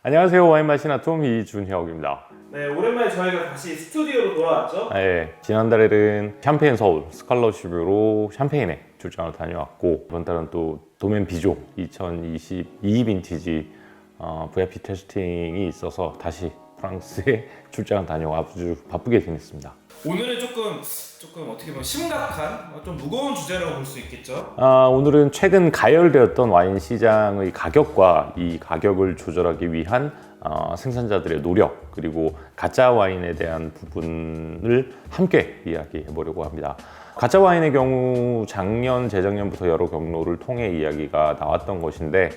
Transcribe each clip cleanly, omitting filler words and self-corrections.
안녕하세요. 와인 마신 아톰 이준혁입니다. 네, 오랜만에 저희가 다시 스튜디오로 돌아왔죠? 네, 지난달에는 샴페인 서울 스칼러십으로 샴페인에 출장을 다녀왔고 이번 달은 또 도멘 비조 2022 빈티지 VIP 테스팅이 있어서 다시 프랑스에 출장을 다녀와 아주 바쁘게 지냈습니다. 오늘은 조금 어떻게 보면 심각한, 좀 무거운 주제라고 볼 수 있겠죠? 오늘은 최근 가열되었던 와인 시장의 가격과 이 가격을 조절하기 위한 생산자들의 노력 그리고 가짜 와인에 대한 부분을 함께 이야기해 보려고 합니다. 가짜 와인의 경우 작년, 재작년부터 여러 경로를 통해 이야기가 나왔던 것인데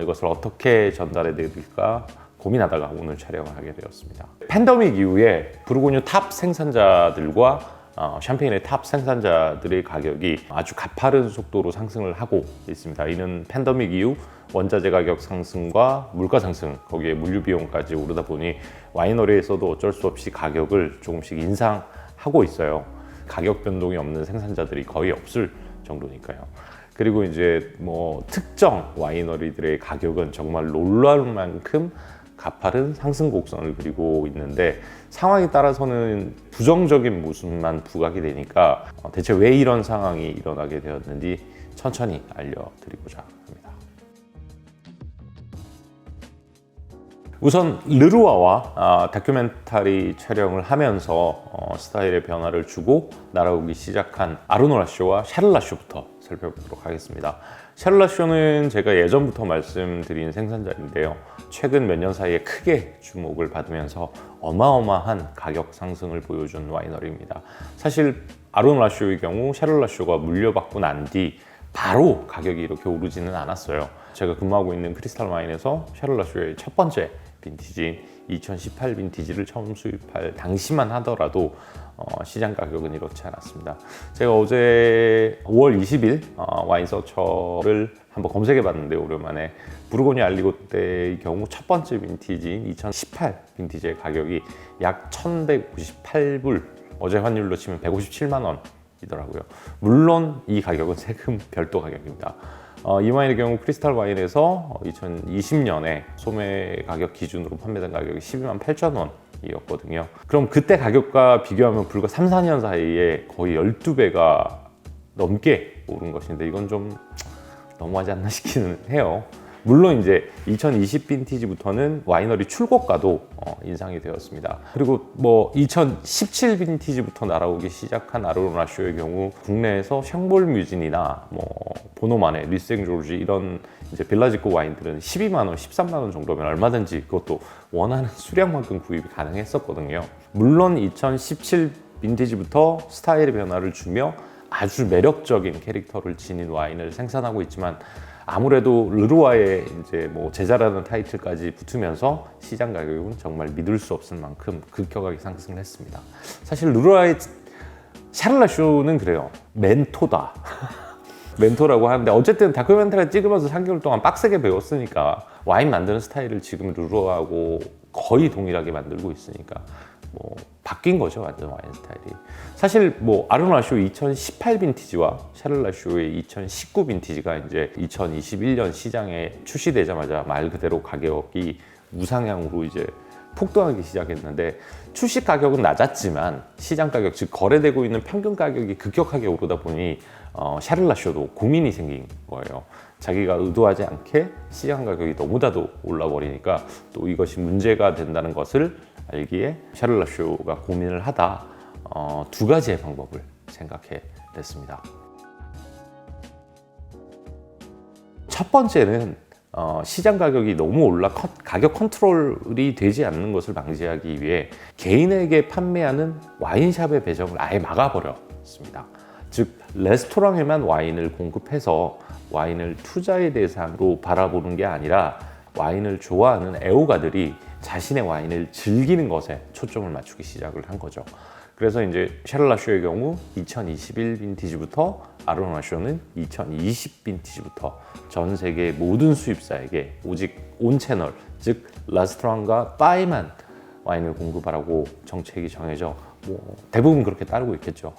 이것을 어떻게 전달해 드릴까 고민하다가 오늘 촬영을 하게 되었습니다. 팬데믹 이후에 부르고뉴 탑 생산자들과 샴페인의 탑 생산자들의 가격이 아주 가파른 속도로 상승을 하고 있습니다. 이는 팬데믹 이후 원자재 가격 상승과 물가 상승, 거기에 물류 비용까지 오르다 보니 와이너리에서도 어쩔 수 없이 가격을 조금씩 인상하고 있어요. 가격 변동이 없는 생산자들이 거의 없을 정도니까요. 그리고 이제 특정 와이너리들의 가격은 정말 놀라울 만큼 가파른 상승 곡선을 그리고 있는데 상황에 따라서는 부정적인 모습만 부각이 되니까 대체 왜 이런 상황이 일어나게 되었는지 천천히 알려드리고자 합니다. 우선 르루아와 다큐멘터리 촬영을 하면서 스타일의 변화를 주고 날아오기 시작한 아르노라쇼와 샤를라쇼부터 살펴보도록 하겠습니다. 샤를라쇼는 제가 예전부터 말씀드린 생산자인데요. 최근 몇 년 사이에 크게 주목을 받으면서 어마어마한 가격 상승을 보여준 와이너리입니다. 사실 아르노라쇼의 경우 샤를라쇼가 물려받고 난 뒤 바로 가격이 이렇게 오르지는 않았어요. 제가 근무하고 있는 크리스탈 와인에서 샤를라쇼의 첫 번째 빈티지인 2018 빈티지를 처음 수입할 당시만 하더라도 시장 가격은 이렇지 않았습니다. 제가 어제 5월 20일 와인서처를 한번 검색해 봤는데 오랜만에 부르고뉴 알리고떼의 경우 첫 번째 빈티지인 2018 빈티지의 가격이 약 1198불, 어제 환율로 치면 157만 원이더라고요. 물론 이 가격은 세금 별도 가격입니다. 이 와인의 경우 크리스탈 와인에서 2020년에 소매 가격 기준으로 판매된 가격이 12만 8천 원이었거든요. 그럼 그때 가격과 비교하면 불과 3, 4년 사이에 거의 12배가 넘게 오른 것인데 이건 좀 너무하지 않나 싶기는 해요. 물론 이제 2020 빈티지부터는 와이너리 출고가도 인상이 되었습니다. 그리고 2017 빈티지부터 날아오기 시작한 아르노라쇼의 경우 국내에서 샹볼 뮤진이나 보노마네, 리생조르지 이런 이제 빌라지코 와인들은 12만 원, 13만 원 정도면 얼마든지 그것도 원하는 수량만큼 구입이 가능했었거든요. 물론 2017 빈티지부터 스타일의 변화를 주며 아주 매력적인 캐릭터를 지닌 와인을 생산하고 있지만 아무래도 르루아의 이제 제자라는 타이틀까지 붙으면서 시장 가격은 정말 믿을 수 없을 만큼 급격하게 상승을 했습니다. 사실 르루아의 샤를라쇼는 그래요. 멘토다. 멘토라고 하는데 어쨌든 다큐멘터리 찍으면서 3개월 동안 빡세게 배웠으니까 와인 만드는 스타일을 지금 르루아하고 거의 동일하게 만들고 있으니까 바뀐 거죠, 완전 와인 스타일이. 사실 아르노라쇼 2018 빈티지와 샤를라쇼의 2019 빈티지가 이제 2021년 시장에 출시되자마자 말 그대로 가격이 우상향으로 이제 폭등하기 시작했는데 출시 가격은 낮았지만 시장 가격, 즉 거래되고 있는 평균 가격이 급격하게 오르다 보니 샤를라쇼도 고민이 생긴 거예요. 자기가 의도하지 않게 시장 가격이 너무나도 올라버리니까 또 이것이 문제가 된다는 것을 알기에 샤를라쇼가 고민을 하다 두 가지의 방법을 생각해 냈습니다. 첫 번째는 시장 가격이 너무 올라 가격 컨트롤이 되지 않는 것을 방지하기 위해 개인에게 판매하는 와인샵의 배정을 아예 막아버렸습니다. 즉 레스토랑에만 와인을 공급해서 와인을 투자의 대상으로 바라보는 게 아니라 와인을 좋아하는 애호가들이 자신의 와인을 즐기는 것에 초점을 맞추기 시작을 한 거죠. 그래서 이제 샤를라쇼의 경우 2021 빈티지부터 아르노라쇼는 2020 빈티지부터 전 세계 모든 수입사에게 오직 온 채널, 즉 레스토랑과 바에만 와인을 공급하라고 정책이 정해져 대부분 그렇게 따르고 있겠죠.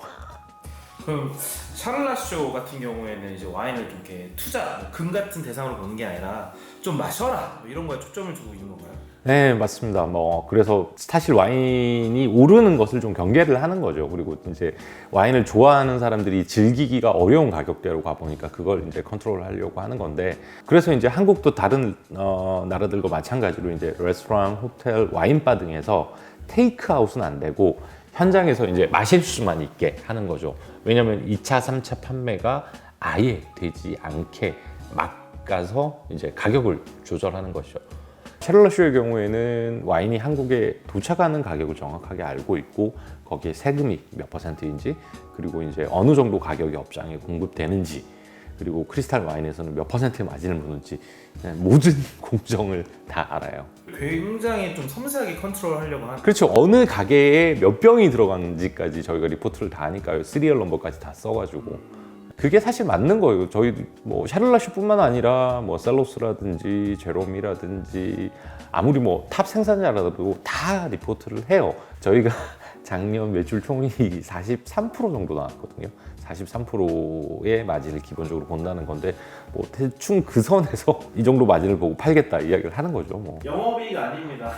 그럼 샤를라쇼 같은 경우에는 이제 와인을 좀 이렇게 투자, 금 같은 대상으로 보는 게 아니라 좀 마셔라 뭐 이런 거에 초점을 두고 있는 건가요? 네, 맞습니다. 그래서 사실 와인이 오르는 것을 좀 경계를 하는 거죠. 그리고 이제 와인을 좋아하는 사람들이 즐기기가 어려운 가격대로 가보니까 그걸 이제 컨트롤 하려고 하는 건데, 그래서 이제 한국도 다른 나라들과 마찬가지로 이제 레스토랑, 호텔, 와인바 등에서 테이크아웃은 안 되고 현장에서 이제 마실 수만 있게 하는 거죠. 왜냐면 2차, 3차 판매가 아예 되지 않게 막 가서 이제 가격을 조절하는 것이죠. 샤를라쇼의 경우에는 와인이 한국에 도착하는 가격을 정확하게 알고 있고 거기에 세금이 몇 %인지, 그리고 이제 어느 정도 가격이 업장에 공급되는지, 그리고 크리스탈 와인에서는 몇 %의 마진을 무는지 모든 공정을 다 알아요. 굉장히 좀 섬세하게 컨트롤하려고 하는. 그렇죠. 어느 가게에 몇 병이 들어가는지까지 저희가 리포트를 다 하니까요. 시리얼 넘버까지 다 써가지고. 그게 사실 맞는 거예요. 저희 뭐 샤를라쇼뿐만 아니라 뭐 셀로스라든지 제롬이라든지 아무리 뭐 탑 생산자라도 다 리포트를 해요. 저희가 작년 매출 총이익이 43% 정도 나왔거든요. 43%의 마진을 기본적으로 본다는 건데 뭐 대충 그 선에서 이 정도 마진을 보고 팔겠다 이야기를 하는 거죠. 뭐. 영업이익 아닙니다.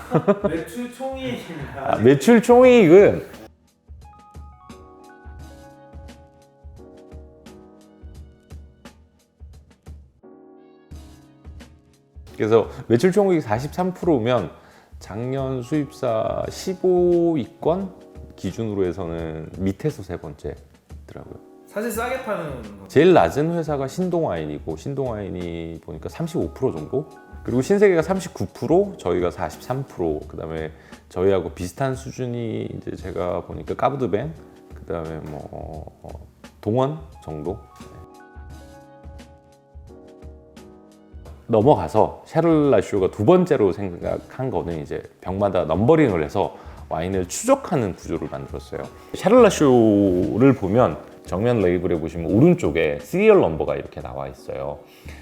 매출 총이익입니다. 매출 총이익은 그래서 매출 총이익 43%면 작년 수입사 15위권 기준으로 해서는 밑에서 세 번째더라고요. 사실 싸게 파는 거. 제일 낮은 회사가 신동와인이고, 신동와인이 보니까 35% 정도? 그리고 신세계가 39%, 저희가 43%, 그다음에 저희하고 비슷한 수준이 이제 제가 보니까 까부드뱅, 그다음에 뭐 동원 정도. 넘어가서 샤를라쇼가 두 번째로 생각한 거는 이제 병마다 넘버링을 해서 와인을 추적하는 구조를 만들었어요. 샤를라쇼를 보면 정면 레이블에 보시면 오른쪽에 시리얼 넘버가 이렇게 나와 있어요.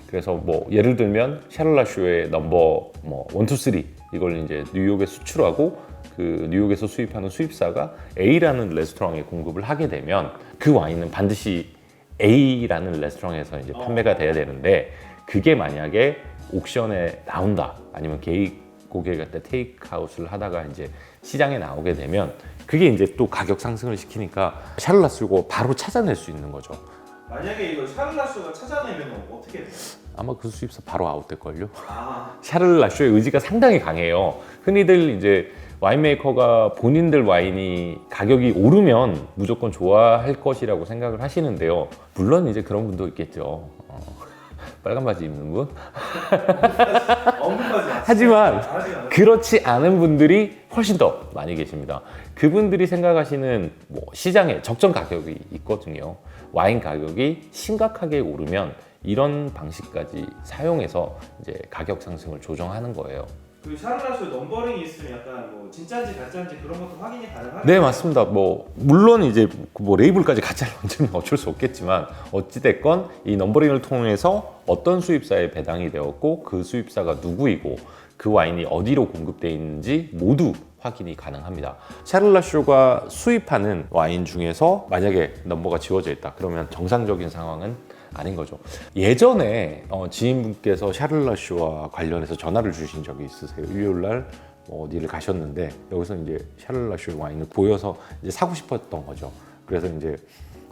그래서 뭐 예를 들면 샤를라쇼의 넘버 뭐 1, 2, 3 이걸 이제 뉴욕에 수출하고 그 뉴욕에서 수입하는 수입사가 A라는 레스토랑에 공급을 하게 되면 그 와인은 반드시 A라는 레스토랑에서 이제 판매가 돼야 되는데, 그게 만약에 옥션에 나온다, 아니면 개인 고객할 때 테이크아웃을 하다가 이제 시장에 나오게 되면 그게 이제 또 가격 상승을 시키니까 샤를라쇼가 바로 찾아낼 수 있는 거죠. 만약에 이걸 샤를라쇼가 찾아내면 어떻게 돼요? 아마 그 수입사 바로 아웃될걸요. 아, 샤를라쇼의 의지가 상당히 강해요. 흔히들 이제 와인메이커가 본인들 와인이 가격이 오르면 무조건 좋아할 것이라고 생각을 하시는데요. 물론 이제 그런 분도 있겠죠. 빨간 바지 입는 분. 하지만 그렇지 않은 분들이 훨씬 더 많이 계십니다. 그분들이 생각하시는 뭐 시장에 적정 가격이 있거든요. 와인 가격이 심각하게 오르면 이런 방식까지 사용해서 이제 가격 상승을 조정하는 거예요. 그 샤를라쇼 넘버링이 있으면 약간 뭐 진짜인지 가짜인지 그런 것도 확인이 가능하죠? 네, 맞습니다. 뭐 물론 이제 뭐 레이블까지 가짜를 얹으면 어쩔 수 없겠지만 어찌 됐건 이 넘버링을 통해서 어떤 수입사에 배당이 되었고 그 수입사가 누구이고 그 와인이 어디로 공급되어 있는지 모두 확인이 가능합니다. 샤를라쇼가 수입하는 와인 중에서 만약에 넘버가 지워져 있다 그러면 정상적인 상황은 아닌 거죠. 예전에 지인분께서 샤를라쇼와 관련해서 전화를 주신 적이 있으세요. 일요일날 어디를 가셨는데 여기서 이제 샤를라쇼 와인을 보여서 이제 사고 싶었던 거죠. 그래서 이제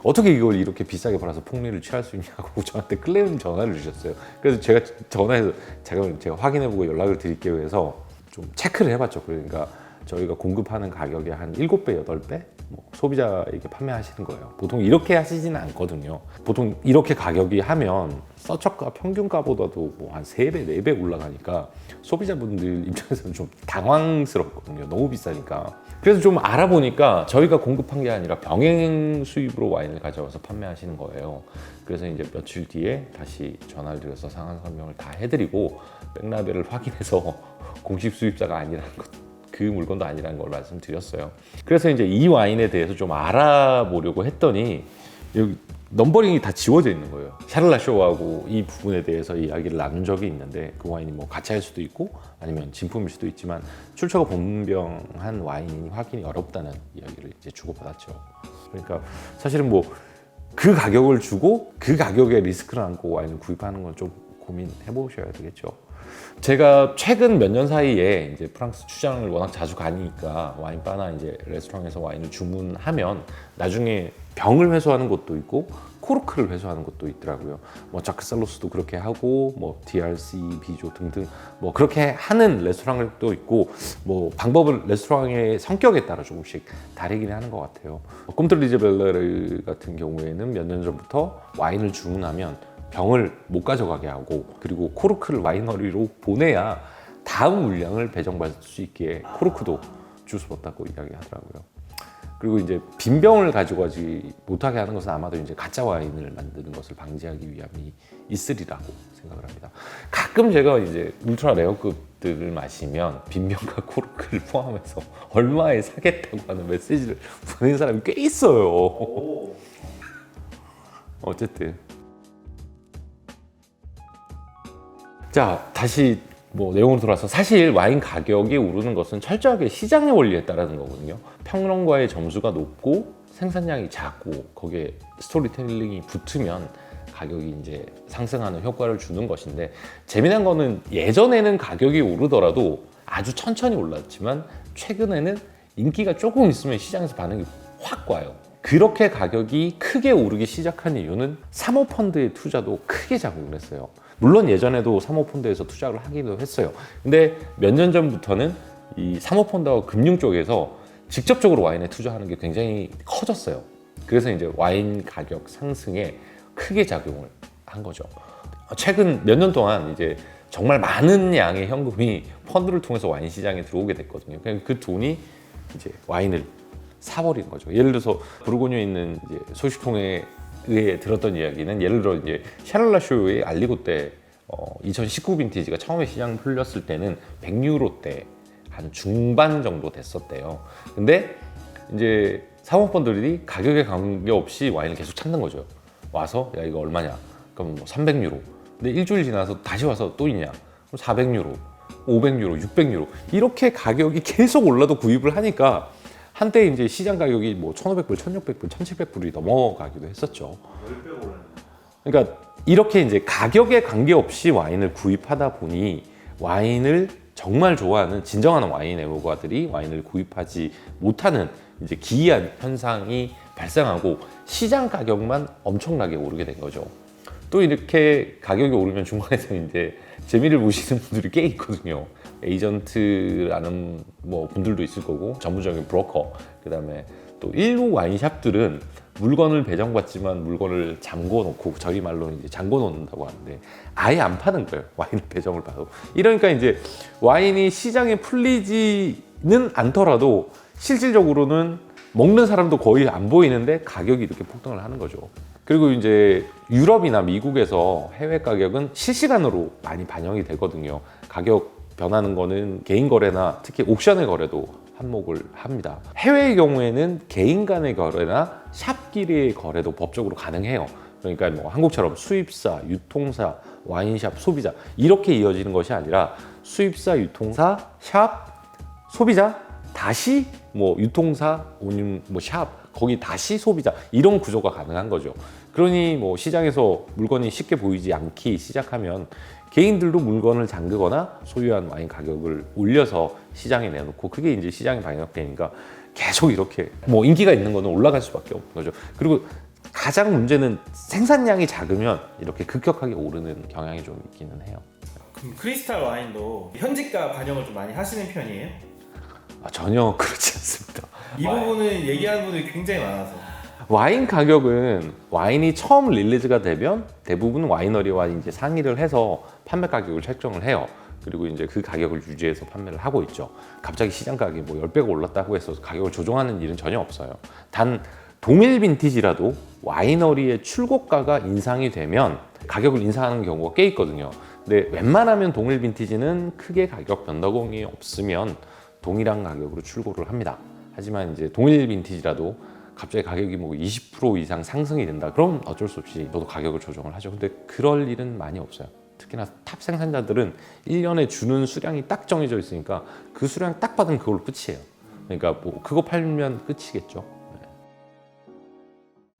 어떻게 이걸 이렇게 비싸게 팔아서 폭리를 취할 수 있냐고 저한테 클레임 전화를 주셨어요. 그래서 제가 전화해서 제가 확인해보고 연락을 드릴게요 해서 좀 체크를 해봤죠. 그러니까 저희가 공급하는 가격의 한 7배, 8배 뭐 소비자에게 판매하시는 거예요. 보통 이렇게 하시지는 않거든요. 보통 이렇게 가격이 하면 서척가 평균가보다도 뭐 한 3배, 4배 올라가니까 소비자분들 입장에서는 좀 당황스럽거든요. 너무 비싸니까. 그래서 좀 알아보니까 저희가 공급한 게 아니라 병행 수입으로 와인을 가져와서 판매하시는 거예요. 그래서 이제 며칠 뒤에 다시 전화를 드려서 상황 설명을 다 해드리고 백라벨을 확인해서 공식 수입자가 아니라는 것, 그 물건도 아니라는 걸 말씀드렸어요. 그래서 이제 이 와인에 대해서 좀 알아보려고 했더니 여기 넘버링이 다 지워져 있는 거예요. 샤를라쇼하고 이 부분에 대해서 이야기를 나눈 적이 있는데 그 와인이 뭐 가짜일 수도 있고 아니면 진품일 수도 있지만 출처가 분명한 와인이 확인이 어렵다는 이야기를 이제 주고받았죠. 그러니까 사실은 뭐 그 가격을 주고 그 가격에 리스크를 안고 와인을 구입하는 건 좀 고민해 보셔야 되겠죠. 제가 최근 몇 년 사이에 이제 프랑스 출장을 워낙 자주 가니까 와인바나 이제 레스토랑에서 와인을 주문하면 나중에 병을 회수하는 곳도 있고 코르크를 회수하는 곳도 있더라고요. 뭐 자크살로스도 그렇게 하고 뭐 DRC, 비조 등등 뭐 그렇게 하는 레스토랑도 있고 뭐 방법을 레스토랑의 성격에 따라 조금씩 다르긴 하는 것 같아요. 꼼트리제 벨레르 같은 경우에는 몇 년 전부터 와인을 주문하면 병을 못 가져가게 하고 그리고 코르크를 와이너리로 보내야 다음 물량을 배정받을 수 있게 코르크도 주스었다고 이야기하더라고요. 그리고 이제 빈 병을 가지고 가지 못하게 하는 것은 아마도 이제 가짜 와인을 만드는 것을 방지하기 위함이 있으리라고 생각을 합니다. 가끔 제가 이제 울트라 레어급들을 마시면 빈 병과 코르크를 포함해서 얼마에 사겠다고 하는 메시지를 보내는 사람이 꽤 있어요. 어쨌든 자, 다시 뭐 내용으로 돌아와서 사실 와인 가격이 오르는 것은 철저하게 시장의 원리에 따르는 거거든요. 평론가의 점수가 높고 생산량이 작고 거기에 스토리텔링이 붙으면 가격이 이제 상승하는 효과를 주는 것인데 재미난 거는 예전에는 가격이 오르더라도 아주 천천히 올랐지만 최근에는 인기가 조금 있으면 시장에서 반응이 확 와요. 그렇게 가격이 크게 오르기 시작한 이유는 사모펀드의 투자도 크게 작용을 했어요. 물론 예전에도 사모펀드에서 투자를 하기도 했어요. 근데 몇 년 전부터는 이 사모펀드와 금융 쪽에서 직접적으로 와인에 투자하는 게 굉장히 커졌어요. 그래서 이제 와인 가격 상승에 크게 작용을 한 거죠. 최근 몇 년 동안 이제 정말 많은 양의 현금이 펀드를 통해서 와인 시장에 들어오게 됐거든요. 그 돈이 이제 와인을 사버린 거죠. 예를 들어서 부르고뉴에 있는 이제 소식통에 의해 들었던 이야기는 예를 들어 이제 샤를라쇼의 알리고 때 2019 빈티지가 처음에 시장 풀렸을 때는 100유로대 한 중반 정도 됐었대요. 근데 이제 사모펀드들이 가격에 관계없이 와인을 계속 찾는 거죠. 와서 야 이거 얼마냐? 그럼 뭐 300유로. 근데 일주일 지나서 다시 와서 또 있냐? 그럼 400유로, 500유로, 600유로 이렇게 가격이 계속 올라도 구입을 하니까 한때 이제 시장 가격이 뭐 1,500불, 1,600불, 1,700불이 넘어가기도 했었죠. 10배 오르는. 그러니까 이렇게 이제 가격에 관계없이 와인을 구입하다 보니 와인을 정말 좋아하는 진정한 와인 애호가들이 와인을 구입하지 못하는 이제 기이한 현상이 발생하고 시장 가격만 엄청나게 오르게 된 거죠. 또 이렇게 가격이 오르면 중간에서 이제 재미를 보시는 분들이 꽤 있거든요. 에이전트라는 뭐 분들도 있을 거고 전문적인 브로커, 그다음에 또 일부 와인샵들은 물건을 배정받지만 물건을 잠궈 놓고 저희 말로는 이제 잠궈 놓는다고 하는데 아예 안 파는 거예요. 와인을 배정을 받고. 이러니까 이제 와인이 시장에 풀리지는 않더라도 실질적으로는 먹는 사람도 거의 안 보이는데 가격이 이렇게 폭등을 하는 거죠. 그리고 이제 유럽이나 미국에서 해외 가격은 실시간으로 많이 반영이 되거든요. 가격 변하는 거는 개인 거래나 특히 옥션의 거래도 한몫을 합니다. 해외의 경우에는 개인 간의 거래나 샵끼리의 거래도 법적으로 가능해요. 그러니까 뭐 한국처럼 수입사, 유통사, 와인샵, 소비자 이렇게 이어지는 것이 아니라 수입사, 유통사, 샵, 소비자, 다시 뭐 유통사, 아니면 뭐 샵, 거기 다시 소비자 이런 구조가 가능한 거죠. 그러니 뭐 시장에서 물건이 쉽게 보이지 않기 시작하면 개인들도 물건을 잠그거나 소유한 와인 가격을 올려서 시장에 내놓고 그게 이제 시장에 반영되니까 계속 이렇게 뭐 인기가 있는 거는 올라갈 수밖에 없는 거죠. 그리고 가장 문제는 생산량이 작으면 이렇게 급격하게 오르는 경향이 좀 있기는 해요. 그럼 크리스탈 와인도 현지가 반영을 좀 많이 하시는 편이에요? 전혀 그렇지 않습니다. 이 부분은 얘기하는 분들이 굉장히 많아서. 와인 가격은 와인이 처음 릴리즈가 되면 대부분 와이너리와 이제 상의를 해서 판매 가격을 책정을 해요. 그리고 이제 그 가격을 유지해서 판매를 하고 있죠. 갑자기 시장 가격이 뭐 10배가 올랐다고 해서 가격을 조정하는 일은 전혀 없어요. 단 동일 빈티지라도 와이너리의 출고가가 인상이 되면 가격을 인상하는 경우가 꽤 있거든요. 근데 웬만하면 동일 빈티지는 크게 가격 변동이 없으면 동일한 가격으로 출고를 합니다. 하지만 이제 동일 빈티지라도 갑자기 가격이 뭐 20% 이상 상승이 된다. 그럼 어쩔 수 없이 저도 가격을 조정을 하죠. 근데 그럴 일은 많이 없어요. 특히나 탑 생산자들은 1년에 주는 수량이 딱 정해져 있으니까 그 수량 딱 받으면 그걸로 끝이에요. 그러니까 뭐 그거 팔면 끝이겠죠.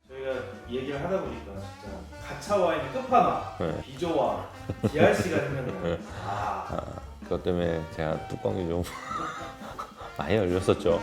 저희가 이 얘기를 하다 보니까 진짜 가차 와인의 끝판왕 네. 비조와 DRC가 생각나요. 아. 그것 때문에 제가 뚜껑이 좀 많이 열렸었죠.